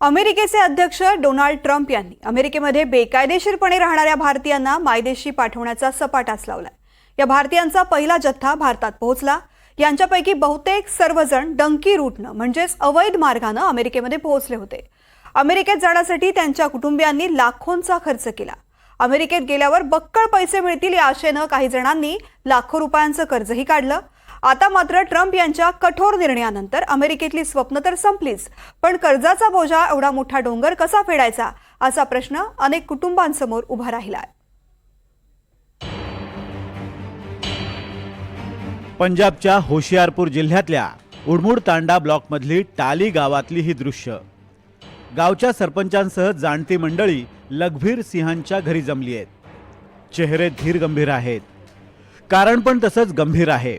अमेरिकेचे अध्यक्ष Donald Trump यांनी अमेरिकेमध्ये बेकायदेशीरपणे राहणाऱ्या भारतीयांना मायदेशी पाठवण्याचा सपाटाच लावलाय। या भारतीयांचा पहिला जथ्था भारतात पोहोचला। यांच्यापैकी बहुतेक सर्वजण डंकी रूटने म्हणजेच अवैध मार्गाने अमेरिकेमध्ये पोहोचले होते। अमेरिकेत जाण्यासाठी त्यांच्या कुटुंबियांनी लाखोंचा खर्च केला। अमेरिकेत गेल्यावर बक्कळ पैसे मिळतील या आशेने काही जणांनी लाखो रुपयांचं कर्जही काढलं। आता मात्र ट्रम्प यांच्या कठोर निर्णयानंतर अमेरिकेतली स्वप्न तर संपलीच, पण कर्जाचा बोजा एवढा मोठा डोंगर कसा फेडायचा असा प्रश्न अनेक कुटुंबांसमोर उभा राहिलाय। पंजाबच्या होशियारपूर जिल्ह्यातल्या उडमुड तांडा ब्लॉकमधली टाली गावातली ही दृश्य। गावच्या सरपंचांसह जाणती मंडळी लखबीर सिंहांच्या घरी जमली आहेत। चेहरे धीर गंभीर आहेत, कारण पण तसंच गंभीर आहे।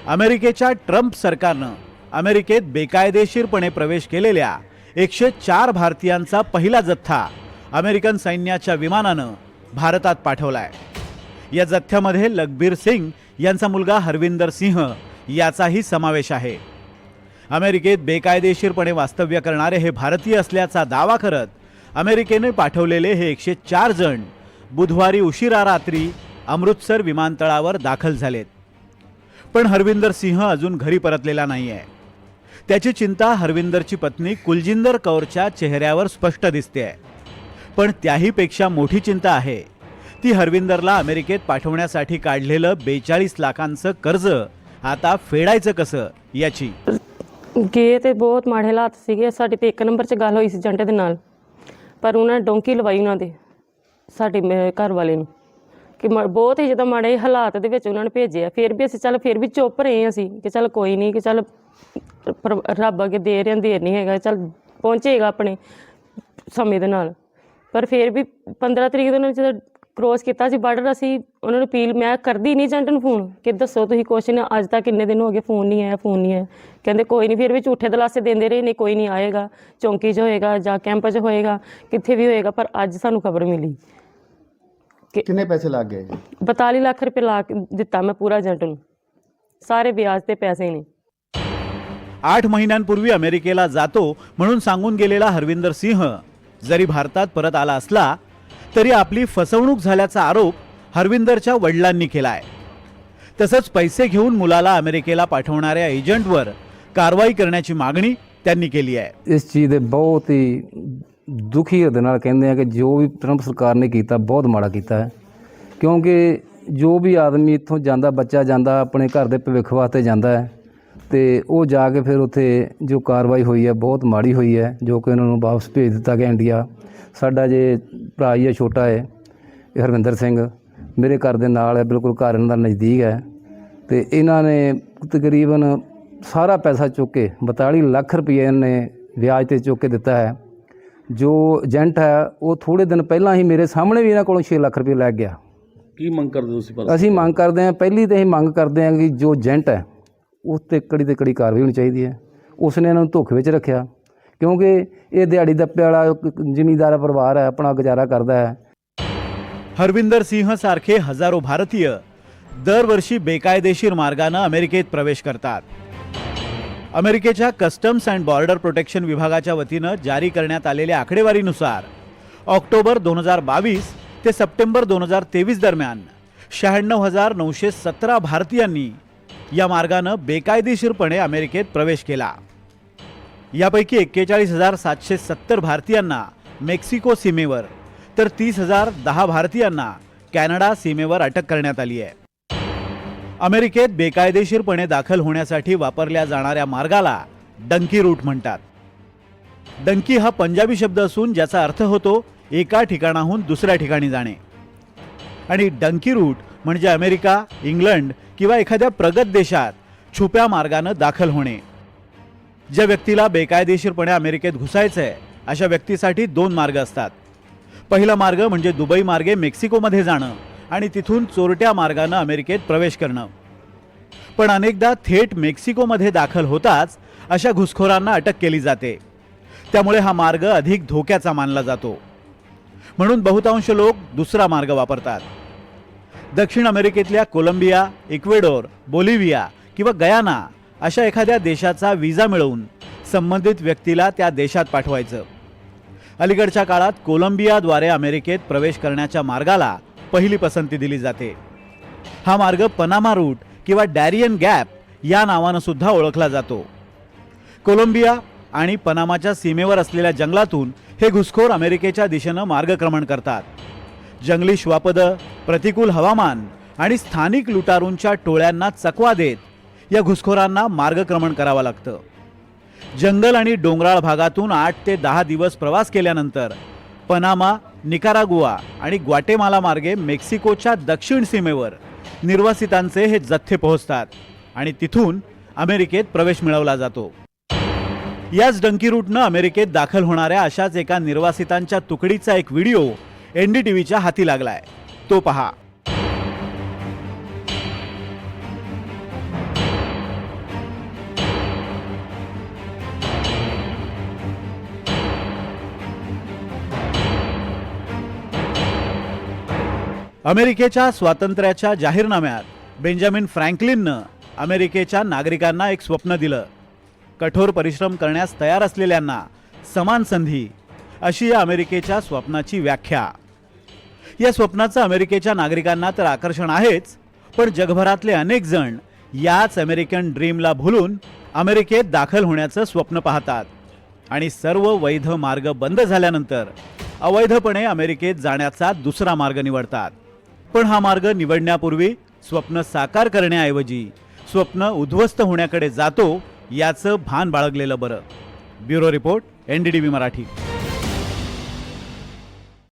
अमेरिकेच्या ट्रम्प सरकारनं अमेरिकेत बेकायदेशीरपणे प्रवेश केलेल्या 104 भारतीयांचा पहिला जथ्था अमेरिकन सैन्याच्या विमानानं भारतात पाठवलाय। या जथ्यामध्ये लखबीर सिंग यांचा मुलगा हरविंदर सिंह याचाही समावेश आहे। अमेरिकेत बेकायदेशीरपणे वास्तव्य करणारे हे भारतीय असल्याचा दावा करत अमेरिकेने पाठवलेले हे 104 जण बुधवारी उशिरा रात्री अमृतसर विमानतळावर दाखल झालेत। पण हरविंदर सिंह अजून घरी परतलेला नाहीये। त्याची चिंता हरविंदरची पत्नी कुलजिंदर कौरच्या चेहऱ्यावर स्पष्ट दिसते। पण त्याही पेक्षा मोठी चिंता आहे ती हरविंदरला अमेरिकेत पाठवण्यासाठी काढलेलं 42 लाखांचं कर्ज आता फेडायचं कसं याची। गए तो बहुत माड़े हालात सीगे। साडी ते 1 नंबर 'ਚ ਗੱਲ ਹੋਈ ਸੀ ਏਜੰਟ ਦੇ ਨਾਲ, पर उन्होंने डोंकी लवाई ਉਹਨਾਂ ਦੇ ਸਾਡੇ घर वाले ਨੂੰ कि बहुत ही ज़्यादा माड़े हालात ਦੇ ਵਿੱਚ ਉਹਨਾਂ ਨੇ ਭੇਜਿਆ। फिर भी ਅਸੀਂ फिर भी चुप रहे ਅਸੀਂ कि चल कोई नहीं कि चल ਰੱਬ ਅੱਗੇ ਦੇ ਰਹੇ ਦੇਰ नहीं हैगा, चल पहुँचेगा अपने समय ਦੇ ਨਾਲ। पर फिर भी 15 तरीक ਨੂੰ ਜਦੋਂ क्रॉस किया सी बार्डर, असी उन्होंने अपील मैं करती नहीं एजेंट नूं फोन कि दसो तुसीं कुछ नहीं, अज तक किन्ने दिन हो गए फोन नहीं आया कहते कोई नहीं। फिर भी झूठे दलासे देंदे रहे, नहीं कोई नहीं आएगा, चौंकी 'ਚ होएगा जां कैंप 'ਚ होएगा, कित्थे भी होएगा। पर अज सानूं खबर मिली कि कितने पैसे लग गए? 42 लाख रुपये ला दिता मैं पूरा एजेंट नूं, सारे ब्याज ते पैसे ने। 8 महिन्यांपूर्वी अमेरिकेला जातो म्हणून सांगून गेलेला हरविंदर सिंह जरी भारतात परत आला असला तरी आपली फसवणूक झाल्याचा आरोप हरविंदरच्या वडिलांनी केलाय। तसंच पैसे घेऊन मुलाला अमेरिकेला पाठवणाऱ्या एजंटवर कारवाई करण्याची मागणी त्यांनी केली आहे। इस चीज़ दे बहुत ही दुखी हृदय नाल कहंदे हैं कि जो भी ट्रंप सरकार ने किया बहुत माड़ा किया है, क्योंकि जो भी आदमी इत्थों जांदा, बच्चा जांदा अपने घर के भविख वास्ते जांदा है तो वो जाके फिर उत्थे जो कार्रवाई हुई है बहुत माड़ी हुई है, जो कि उन्होंने वापस भेज दिता गया इंडिया। साडा जे भरा ही है छोटा है हरविंदर सिंह, मेरे घर के नाल है, बिल्कुल घर इन्हां दा नज़दीक है। तो इन्होंने तकरीबन सारा पैसा चुक के 42 लाख रुपये इन्होंने ब्याज ते चुक के दिता है। जो एजेंट है वो थोड़े दिन पहला ही मेरे सामने भी इन्हों को 6 लाख रुपये लै गया। की मंग करदे तुसीं? असीं मंग करते हैं, पहली तो असीं मंग करते हैं कि जो एजेंट है उस ते कड़ी ते कड़ी कार्रवाई होनी चाहिए है। उसने इन्हों धोखे विच रखिया, क्योंकि ये दिहाड़ी दप्पे वाला जमींदार परिवार है, अपना गुजारा करता है। हरविंदर सिंह सारखे हजारो भारतीय दरवर्षी बेकायदेशीर मार्गाने अमेरिकेत प्रवेश करतात। अमेरिकेच्या कस्टम्स अँड बॉर्डर प्रोटेक्शन विभागाच्या वतीनं जारी करण्यात आलेल्या आकडेवारीनुसार ऑक्टोबर 2022 ते सप्टेंबर 2023 दरम्यान 96,917 भारतीयांनी या मार्गाने बेकायदेशीरपणे अमेरिकेत प्रवेश केला। यापैकी 41,770 भारतीयांना मेक्सिको सीमेवर तर 30,010 भारतीयांना कॅनडा सीमेवर अटक करण्यात आली आहे। अमेरिकेत बेकायदेशीरपणे दाखल होण्यासाठी वापरल्या जाणाऱ्या मार्गाला डंकी रूट म्हणतात। डंकी हा पंजाबी शब्द असून ज्याचा अर्थ होतो एका ठिकाणाहून दुसऱ्या ठिकाणी जाणे। आणि डंकी रूट म्हणजे अमेरिका, इंग्लंड किंवा एखाद्या प्रगत देशात छुप्या मार्गाने दाखल होणे। ज्या व्यक्तीला बेकायदेशीरपणे अमेरिकेत घुसायचंय अशा व्यक्तीसाठी 2 मार्ग असतात। पहिला मार्ग म्हणजे दुबई मार्गे मेक्सिकोमध्ये जाणं आणि तिथून चोरट्या मार्गाने अमेरिकेत प्रवेश करणं। पण अनेकदा थेट मेक्सिकोमध्ये दाखल होताच अशा घुसखोरांना अटक केली जाते, त्यामुळे हा मार्ग अधिक धोक्याचा मानला जातो। म्हणून बहुतांश लोक दुसरा मार्ग वापरतात। दक्षिण अमेरिकेतल्या कोलंबिया, इक्वेडोर, बोलिव्हिया किंवा गयाना अशा एखाद्या देशाचा व्हिसा मिळवून संबंधित व्यक्तीला त्या देशात पाठवायचं. अलीकडच्या काळात कोलंबियाद्वारे अमेरिकेत प्रवेश करण्याच्या मार्गाला पहिली पसंती दिली जाते. हा मार्ग पनामा रूट किंवा डॅरियन गॅप या नावानं सुद्धा ओळखला जातो. कोलंबिया आणि पनामाच्या सीमेवर असलेल्या जंगलातून हे घुसखोर अमेरिकेच्या दिशेनं मार्गक्रमण करतात. जंगली श्वापदं, प्रतिकूल हवामान आणि स्थानिक लुटारूंच्या टोळ्यांना चकवा देत या घुसखोरांना मार्गक्रमण करावं लागतं. जंगल आणि डोंगराळ भागातून 8 ते 10 दिवस प्रवास केल्यानंतर पनामा, निकारागुआ आणि ग्वाटेमाला मार्गे मेक्सिकोच्या दक्षिण सीमेवर निर्वासितांचे हे जथ्थे पोहोचतात आणि तिथून अमेरिकेत प्रवेश मिळवला जातो. याच डंकी रूटनं अमेरिकेत दाखल होणाऱ्या अशाच एका निर्वासितांच्या तुकडीचा एक व्हिडिओ NDTVच्या हाती लागलाय. तो पहा. अमेरिकेच्या स्वातंत्र्याच्या जाहीरनाम्यात बेंजामिन फ्रँकलिननं अमेरिकेच्या नागरिकांना एक स्वप्न दिलं. कठोर परिश्रम करण्यास तयार असलेल्यांना समान संधी, अशी या अमेरिकेच्या स्वप्नाची व्याख्या. या स्वप्नाचं अमेरिकेच्या नागरिकांना तर आकर्षण आहेच, पण जगभरातले अनेक जण याच अमेरिकन ड्रीमला भुलून अमेरिकेत दाखल होण्याचं स्वप्न पाहतात आणि सर्व वैध मार्ग बंद झाल्यानंतर अवैधपणे अमेरिकेत जाण्याचा दुसरा मार्ग निवडतात. पण हा मार्ग निवडण्यापूर्वी स्वप्न साकार करण्याऐवजी स्वप्न उद्ध्वस्त होण्याकडे जातो याचं भान बाळगलेलं बरं. Bureau report, NDTV Marathi.